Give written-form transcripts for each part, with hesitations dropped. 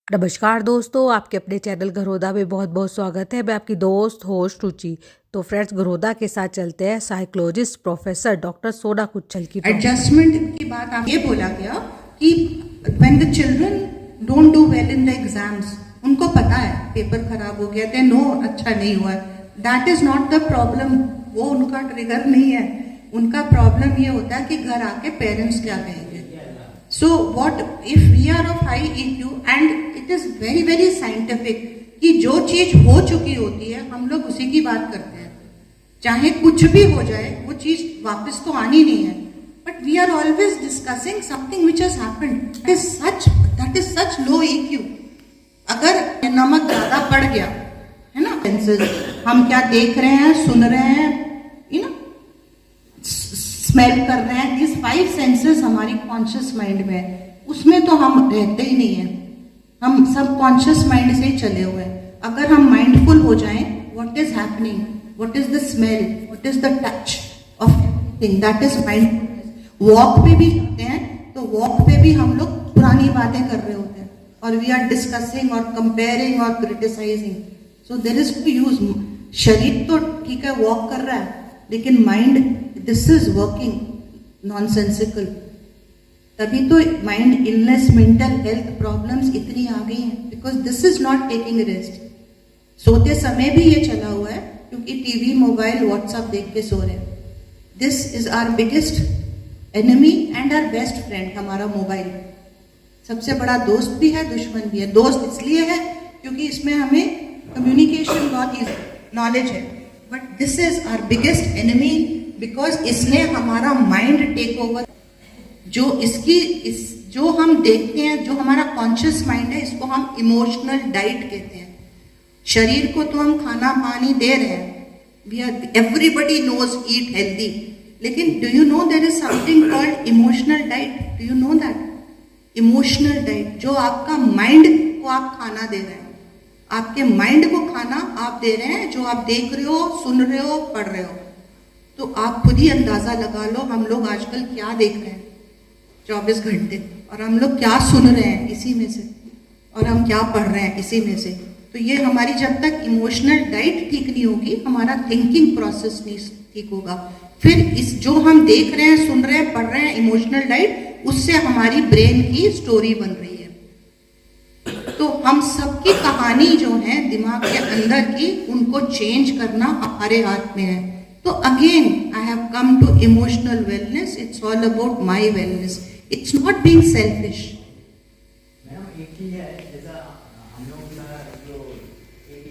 नमस्कार दोस्तों, आपके अपने चैनल घरोदा में बहुत बहुत स्वागत है। मैं आपकी दोस्त होस्ट रुचि। तो फ्रेंड्स, घरोदा के साथ चलते हैं साइकोलॉजिस्ट प्रोफेसर डॉक्टर सोना कुच्छल की एडजस्टमेंट की बात आप ये बोला गया कि when the children don't do well in the exams, उनको पता है पेपर खराब हो गया, दे नो अच्छा नहीं हुआ, that is not the problem. वो उनका ट्रिगर नहीं है। उनका प्रॉब्लम ये होता है कि घर आके पेरेंट्स क्या कहेंगे। So what if we are of high EQ and it is very very scientific कि जो चीज हो चुकी होती है हम लोग उसी की बात करते हैं, चाहे कुछ भी हो जाए वो चीज वापस तो आनी नहीं है, but we are always discussing something which has happened. That is such low EQ। अगर नमक ज्यादा पड़ गया है ना, सेंसेस हम क्या देख रहे हैं, सुन रहे हैं, यू नो, स्मेल कर रहे हैं, दिस 5 सेंसेस हमारी कॉन्शियस माइंड में है, उसमें तो हम रहते ही नहीं है। हम सब कॉन्शियस माइंड से ही चले हुए हैं। अगर हम माइंडफुल हो जाएं, what is happening, what is the smell, what is the touch of thing, that is mindfulness. Walk पे भी जाते हैं तो वॉक पे भी हम लोग पुरानी बातें कर रहे होते हैं और वी आर डिस्कसिंग और कंपेयरिंग और criticizing. So there is to use. शरीर तो ठीक है वॉक कर रहा है, लेकिन mind, this is working nonsensical. तभी तो mind illness, mental health problems इतनी आ गई हैं, because this is not taking rest. सोते समय भी ये चला हुआ है क्योंकि टीवी, मोबाइल, व्हाट्सएप देख के सो रहे हैं। This is our biggest enemy and our best friend. हमारा मोबाइल सबसे बड़ा दोस्त भी है, दुश्मन भी है। दोस्त इसलिए है क्योंकि इसमें हमें कम्युनिकेशन बहुत नॉलेज है, but this is our biggest enemy because इसने हमारा माइंड टेक ओवर। जो हम देखते हैं, जो हमारा कॉन्शियस माइंड है, इसको हम इमोशनल डाइट कहते हैं। शरीर को तो हम खाना पानी दे रहे हैं, we are, everybody knows eat healthy, लेकिन do you know there is something called emotional diet? Do you know that? Emotional diet, जो आपका माइंड को आप खाना दे रहे हैं, आपके माइंड को खाना आप दे रहे हैं, जो आप देख रहे हो, सुन रहे हो, पढ़ रहे हो। तो आप खुद ही अंदाजा लगा लो हम लोग आजकल क्या देख रहे हैं 24 घंटे, और हम लोग क्या सुन रहे हैं इसी में से, और हम क्या पढ़ रहे हैं इसी में से। तो ये हमारी, जब तक इमोशनल डाइट ठीक नहीं होगी, हमारा थिंकिंग प्रोसेस नहीं ठीक होगा। फिर इस जो हम देख रहे हैं, सुन रहे हैं, पढ़ रहे हैं, इमोशनल डाइट, उससे हमारी ब्रेन की स्टोरी बन रही है। तो हम सबकी कहानी जो है दिमाग के अंदर की, उनको चेंज करना हमारे हाथ में है। तो again I have come to emotional wellness, it's all about my wellness, it's not being selfish. Ma'am एक ही है, जैसा हम लोग का जो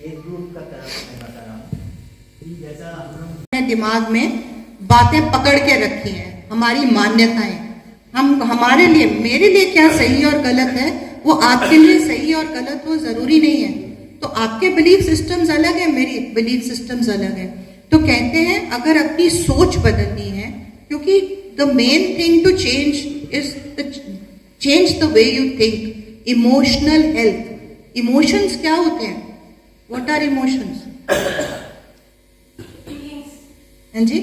एक ग्रुप का तरफ मैं बता रहा हूँ, जैसा हम लोग दिमाग में बातें पकड़ के रखी हैं, हमारी मान्यताएं, हम हमारे लिए, मेरे लिए क्या सही और गलत है, वो आपके लिए सही और गलत हो जरूरी नहीं है। तो आपके बिलीफ सिस्टम्स अलग है, मेरी बिलीफ सिस्टम्स अलग है। तो कहते हैं अगर अपनी सोच बदलनी है, क्योंकि the main thing to change is change the way you think. Emotional health, emotions क्या होते हैं? What are emotions? हाँ जी,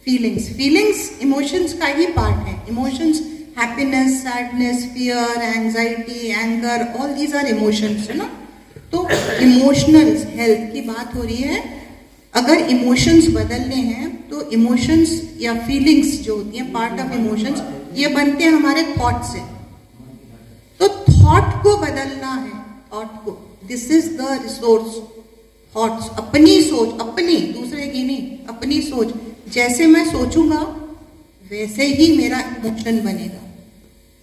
फीलिंग्स। फीलिंग्स इमोशंस का ही पार्ट है। Emotions, happiness, sadness, fear, anxiety, anger, all these are emotions, है ना। तो इमोशनल हेल्थ की बात हो रही है। अगर इमोशंस बदलने हैं तो इमोशंस या फीलिंग्स जो होती हैं, पार्ट ऑफ इमोशंस, ये बनते हैं हमारे थॉट से। तो थॉट को बदलना है, थॉट को, this is the resource. Thoughts, अपनी सोच, अपनी, दूसरे की नहीं, अपनी सोच। जैसे मैं सोचूंगा वैसे ही मेरा इमोशन बनेगा।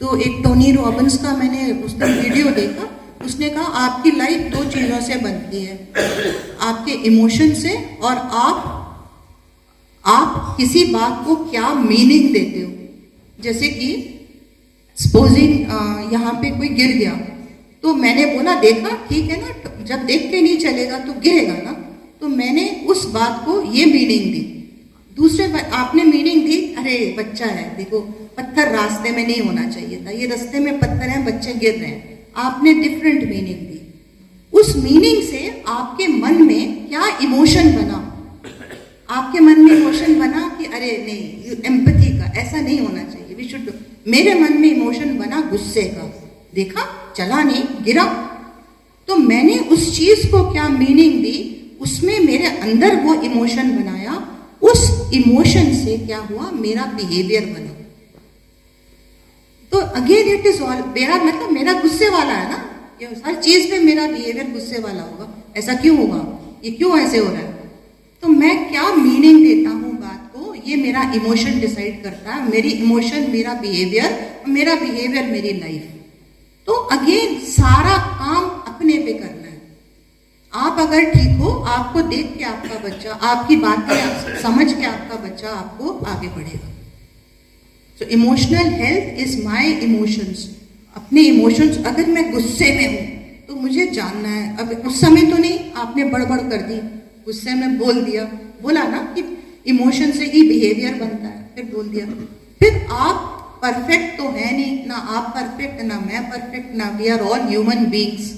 तो एक टोनी रॉबिन्स का मैंने उस दिन वीडियो देखा, उसने कहा आपकी लाइफ 2 चीजों से बनती है, आपके इमोशन से, और आप किसी बात को क्या मीनिंग देते हो। जैसे कि सपोजिंग यहाँ पे कोई गिर गया, तो मैंने बोला देखा, ठीक है ना, जब देख के नहीं चलेगा तो गिरेगा ना। तो मैंने उस बात को ये मीनिंग दी। दूसरे आपने मीनिंग दी, अरे बच्चा है, देखो पत्थर रास्ते में नहीं होना चाहिए था, ये रास्ते में पत्थर हैं, बच्चे गिर रहे हैं। आपने डिफरेंट मीनिंग दी। उस मीनिंग से आपके मन में क्या इमोशन बना? आपके मन में इमोशन बना कि अरे नहीं, एम्पैथी का, ऐसा नहीं होना चाहिए, वी शुड। मेरे मन में इमोशन बना गुस्से का, देखा चला नहीं, गिरा। तो मैंने उस चीज को क्या मीनिंग दी, उसमें मेरे अंदर वो इमोशन बनाया, उस इमोशन से क्या हुआ, मेरा बिहेवियर बना। तो अगेन इट इज ऑल, मेरा मतलब मेरा गुस्से वाला है ना, ये हर चीज में मेरा बिहेवियर गुस्से वाला होगा, ऐसा क्यों होगा, ये क्यों ऐसे हो रहा है। तो मैं क्या मीनिंग देता हूँ बात को, ये मेरा इमोशन डिसाइड करता है। मेरी इमोशन मेरा बिहेवियर, मेरा बिहेवियर मेरी लाइफ। तो अगेन सारा काम अपने पे करना है। आप अगर ठीक हो, आपको देख के आपका बच्चा, आपकी बातें समझ के आपका बच्चा आपको आगे बढ़ेगा। तो emotional health is my emotions. अपने इमोशंस, अगर मैं गुस्से में हूं तो मुझे जानना है, अब उस समय तो नहीं, आपने बड़बड़ कर दी, गुस्से में बोल दिया, बोला ना कि इमोशन से ही बिहेवियर बनता है, फिर बोल दिया। फिर आप परफेक्ट तो है नहीं, ना आप परफेक्ट, ना मैं परफेक्ट, ना we are all human beings.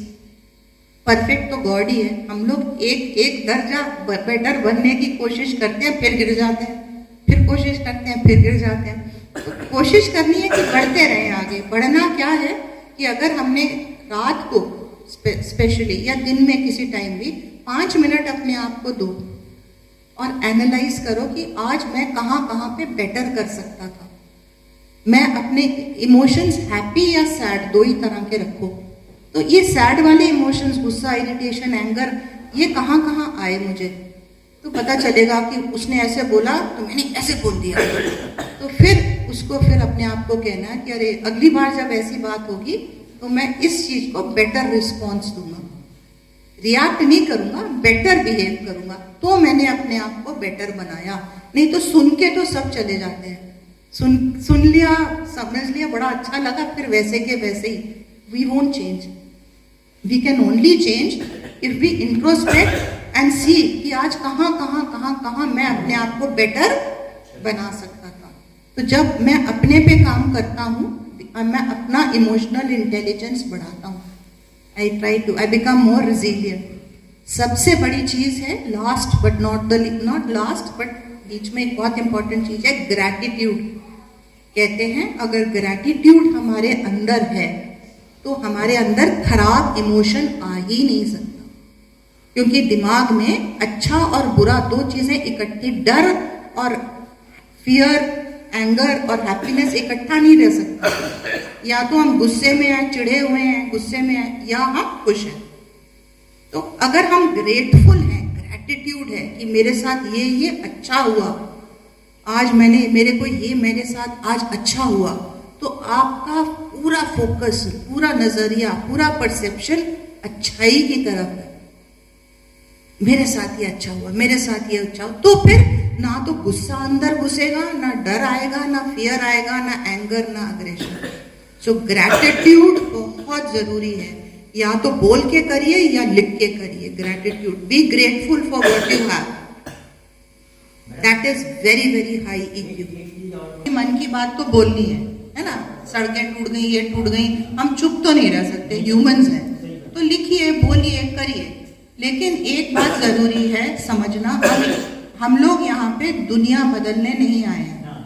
Perfect तो गॉड ही है। हम लोग एक एक दर्जा बेटर बनने की कोशिश करते हैं, फिर गिर जाते हैं, फिर कोशिश करते हैं, फिर गिर जाते हैं। तो कोशिश करनी है कि बढ़ते रहें आगे। बढ़ना क्या है कि अगर हमने रात को स्पेशली या दिन में किसी टाइम भी 5 मिनट अपने आप को दो और एनालाइज करो कि आज मैं कहाँ कहाँ पे बेटर कर सकता था। मैं अपने इमोशंस हैप्पी या सैड, दो ही तरह के रखो। तो ये सैड वाले इमोशंस, गुस्सा, इरिटेशन, एंगर, ये कहाँ कहाँ आए मुझे, तो पता चलेगा कि उसने ऐसे बोला तो मैंने ऐसे बोल दिया। तो फिर उसको फिर अपने आप को कहना है कि अरे अगली बार जब ऐसी बात होगी तो मैं इस चीज को बेटर रिस्पॉन्स दूंगा, रिएक्ट नहीं करूंगा, बेटर बिहेव करूंगा। तो मैंने अपने आप को बेटर बनाया। नहीं तो सुन के तो सब चले जाते हैं, सुन लिया, समझ लिया, बड़ा अच्छा लगा, फिर वैसे के वैसे ही। We won't change. We can only change if we introspect and see कि आज कहाँ कहाँ कहाँ कहाँ मैं अपने आप को बेटर बना सकता था। तो जब मैं अपने पे काम करता हूँ, मैं अपना इमोशनल इंटेलिजेंस बढ़ाता हूँ। I become more resilient. सबसे बड़ी चीज है, last but not last but बीच में एक बहुत इंपॉर्टेंट चीज है, ग्रैटिट्यूड। कहते हैं अगर ग्रैटिट्यूड हमारे अंदर है तो हमारे अंदर खराब इमोशन आ ही नहीं सकता, क्योंकि दिमाग में अच्छा और बुरा दो चीजें इकट्ठी, डर और फियर, एंगर और हैप्पीनेस इकट्ठा नहीं रह सकता। या तो हम गुस्से में हैं, चिढ़े हुए हैं, गुस्से में हैं, या हम खुश हैं। तो अगर हम ग्रेटफुल हैं, ग्रैटिट्यूड है कि मेरे साथ ये अच्छा हुआ, आज मेरे साथ आज अच्छा हुआ, तो आपका पूरा फोकस, पूरा नजरिया, पूरा परसेप्शन अच्छाई की तरफ है। मेरे साथ ये अच्छा हुआ, मेरे साथ ये अच्छा हुआ, तो फिर ना तो गुस्सा अंदर घुसेगा, ना डर आएगा, ना फियर आएगा, ना एंगर, ना अग्रेशन। सो ग्रैटिट्यूड बहुत जरूरी है। या तो बोल के करिए या लिख के करिए। Gratitude, be grateful for what you have, that is very very high EQ। मन की बात तो बोलनी है ना। सड़कें टूट गई, ये टूट गई, हम चुप तो नहीं रह सकते, ह्यूमंस हैं। तो लिखिए, बोलिए, करिए। लेकिन एक बात जरूरी है समझना, हम लोग यहाँ पे दुनिया बदलने नहीं आए हैं,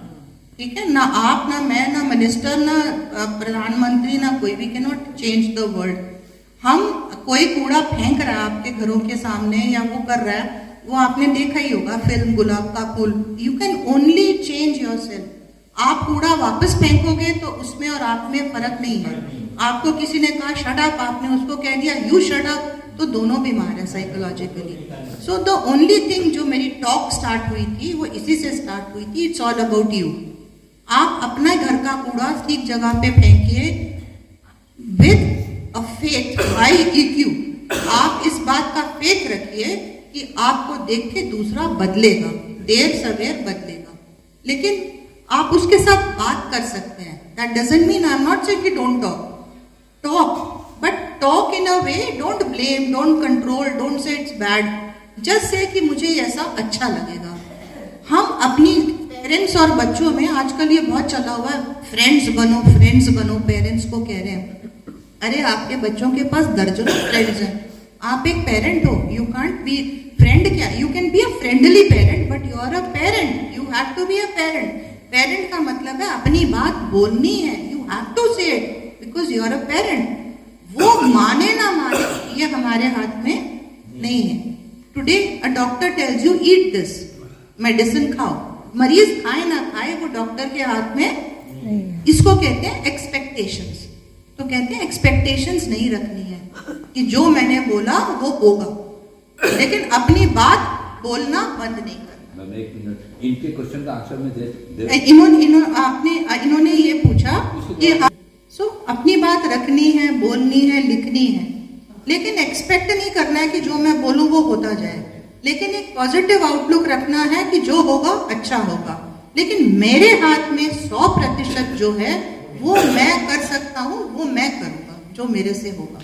ठीक है ना। आप, ना मैं, ना मिनिस्टर, ना प्रधानमंत्री, ना कोई भी can not change the world. हम, कोई कूड़ा फेंक रहा है आपके घरों के सामने या वो कर रहा है, वो आपने देखा ही होगा फिल्म गुलाब का फूल। You can only change yourself. आप कूड़ा वापस फेंकोगे तो उसमें और आप में फर्क नहीं है। आपको किसी ने कहा शट अप, आपने उसको कह दिया यू शट अप, तो दोनों बीमार है psychologically. So the only thing, जो मेरी टॉक स्टार्ट हुई थी वो इसी से स्टार्ट हुई थी, इट्स ऑल अबाउट यू। आप अपना घर का कूड़ा ठीक जगह पे फेंकिए with a faith, high EQ। आप इस बात का फेथ रखिए कि आपको देख के दूसरा बदलेगा, देर सवेर बदलेगा। लेकिन आप उसके साथ बात कर सकते हैं। That doesn't mean, I am not saying कि don't talk, but talk in a way, don't blame, don't control, don't say it's bad, just say कि मुझे ऐसा अच्छा लगेगा। हम अपनी पेरेंट्स और बच्चों में आजकल ये बहुत चला हुआ है, फ्रेंड्स बनो। पेरेंट्स को कह रहे हैं, अरे आपके बच्चों के पास दर्जनों फ्रेंड्स हैं, आप एक पेरेंट हो, यू कांट बी फ्रेंड। क्या, you can be a friendly parent but you are a parent, you have to be a parent. Parent का मतलब है अपनी बात बोलनी है, you have to say it because you are a parent. वो माने ना माने ये हमारे हाथ में नहीं है। Today a doctor tells you eat this, medicine खाओ, मरीज खाए ना खाए वो डॉक्टर के हाथ में। इसको कहते हैं एक्सपेक्टेशंस। तो कहते हैं एक्सपेक्टेशंस नहीं रखनी है कि जो मैंने बोला वो होगा, लेकिन अपनी बात बोलना बंद नहीं करना। मैम एक मिनट, इनके क्वेश्चन का आंसर में दे इन्होंने ये पूछा कि अपनी बात रखनी है, बोलनी है, लिखनी है, लेकिन एक्सपेक्ट नहीं करना है कि जो मैं बोलूं वो होता जाए, लेकिन एक पॉजिटिव आउटलुक रखना है कि जो होगा अच्छा होगा। लेकिन मेरे हाथ में 100% जो है वो मैं कर सकता हूं, वो मैं करूंगा जो मेरे से होगा।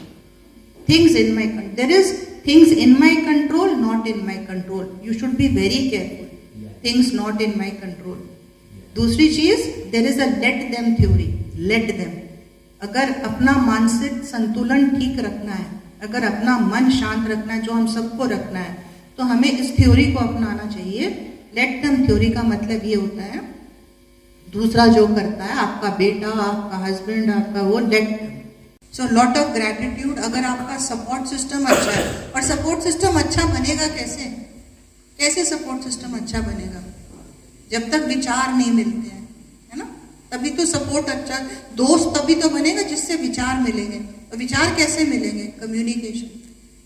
Things in my control, there is things in my control, not in my control. You should be very careful, things not in my control. दूसरी चीज, there is a let them theory, let them. अगर अपना मानसिक संतुलन ठीक रखना है, अगर अपना मन शांत रखना है, जो हम सबको रखना है, तो हमें इस थ्योरी को अपनाना चाहिए। लेट देम थ्योरी का मतलब ये होता है, दूसरा जो करता है, आपका बेटा, आपका हस्बैंड, आपका वो, let. So lot of gratitude. अगर आपका सपोर्ट सिस्टम अच्छा है, और सपोर्ट सिस्टम अच्छा बनेगा कैसे? कैसे सपोर्ट सिस्टम अच्छा बनेगा? जब तक विचार नहीं मिलते हैं, है ना, तभी तो सपोर्ट अच्छा। दोस्त तभी तो बनेगा जिससे विचार मिलेंगे। तो विचार कैसे मिलेंगे? कम्युनिकेशन।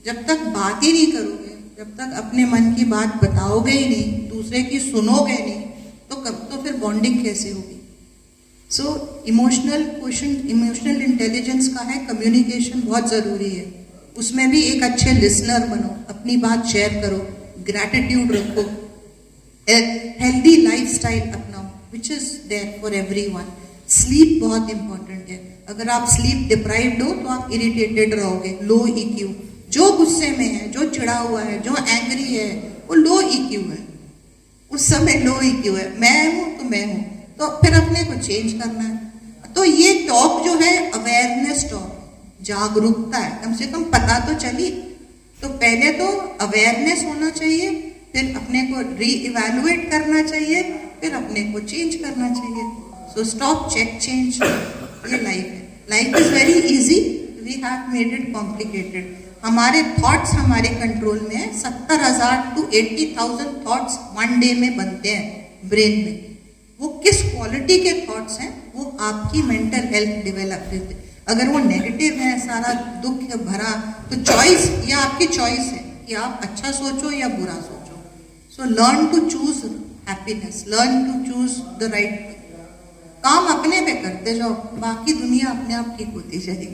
जब तक बात ही नहीं करोगे, जब तक अपने मन की बात बताओगे ही नहीं, दूसरे की सुनोगे नहीं, तो फिर बॉन्डिंग कैसे होगी? सो इमोशनल इंटेलिजेंस का है, कम्युनिकेशन बहुत जरूरी है। उसमें भी एक अच्छे लिसनर बनो, अपनी बात शेयर करो, ग्रैटिट्यूड रखो, हेल्दी लाइफस्टाइल अपनाओ, which is there for everyone. Sleep बहुत इंपॉर्टेंट है। अगर आप स्लीप डिप्राइव्ड हो तो आप इरिटेटेड रहोगे, लो EQ। जो गुस्से में है, जो चिढ़ा हुआ है, जो एंग्री है, वो लो EQ है, उस समय लो EQ है। मैं हूं तो मैं हूं, तो फिर अपने को चेंज करना है। तो ये टॉक जो है अवेयरनेस टॉक, जागरूकता है, कम से कम पता तो चली। तो पहले तो अवेयरनेस होना चाहिए, फिर अपने को री-इवैल्यूएट करना चाहिए, फिर अपने को चेंज करना चाहिए। So stop, check, change. ये लाइफ है। Life is very easy, we have made it complicated. हमारे थॉट्स हमारे कंट्रोल में है। 70,000 to 80,000 थॉट्स 1 डे में बनते हैं ब्रेन में। वो किस क्वालिटी के थॉट्स हैं, वो आपकी मेंटल हेल्थ डेवलप करते हैं। अगर वो नेगेटिव है, सारा दुख भरा, तो चॉइस, ये आपकी चॉइस है कि आप अच्छा सोचो या बुरा सोचो। So learn to choose happiness, learn to choose the right. काम अपने पे करते जाओ, बाकी दुनिया अपने आप ठीक होती जाएगी।